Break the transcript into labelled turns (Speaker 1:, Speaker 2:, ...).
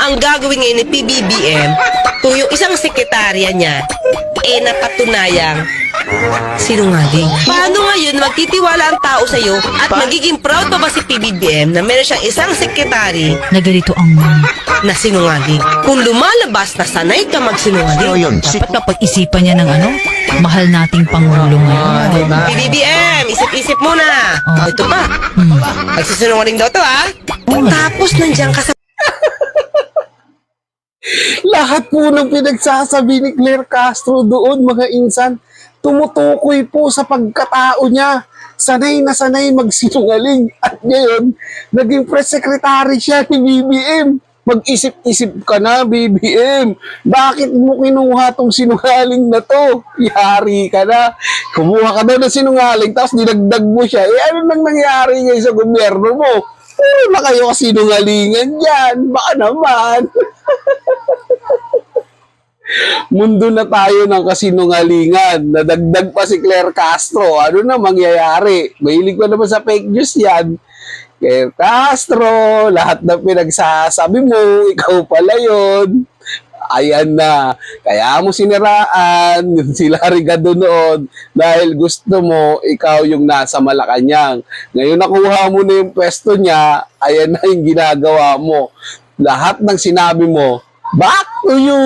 Speaker 1: ang gagawin ngayon ni PBBM kung yung isang sekretarya niya napatunayang sinungaling? Paano ngayon magtitiwala ang tao sa'yo at magiging proud pa ba si PBBM na meron siyang isang sekretary
Speaker 2: Na ganito ang
Speaker 1: na sinungaling? Kung lumalabas na sanay ka magsinungaling.
Speaker 2: dapat kapag-isipan niya ng mahal nating Pangulo ngayon.
Speaker 1: Diba? PBBM, isip-isip muna. Ito pa. Magsisinungaling daw to, ha? Tapos nandiyan ka sa
Speaker 3: Lahat po ng pinagsasabi ni Claire Castro doon, mga insan, tumutukoy po sa pagkatao niya. Sanay na sanay magsinungaling. At ngayon, naging press secretary siya ni BBM. Mag-isip-isip ka na, BBM. Bakit mo kinuha tong sinungaling na to? Yari ka na. Kumuha ka daw ng sinungaling, tapos dinagdag mo siya. Ano nang nangyari ngayon sa gobyerno mo? Puro na kayo kasinungalingan yan. Baka naman. Mundo na tayo ng kasinungalingan. Nadagdag pa si Claire Castro. Ano na mangyayari? Mahilig pa naman sa fake news yan. Claire Castro, lahat ng pinagsasabi mo, ikaw pala yun. Ayan na. Kaya mo siniraan yung sila Rigado noon dahil gusto mo ikaw yung nasa Malacanang. Ngayon nakuha mo na yung pwesto niya, ayan na yung ginagawa mo. Lahat ng sinabi mo, back to you!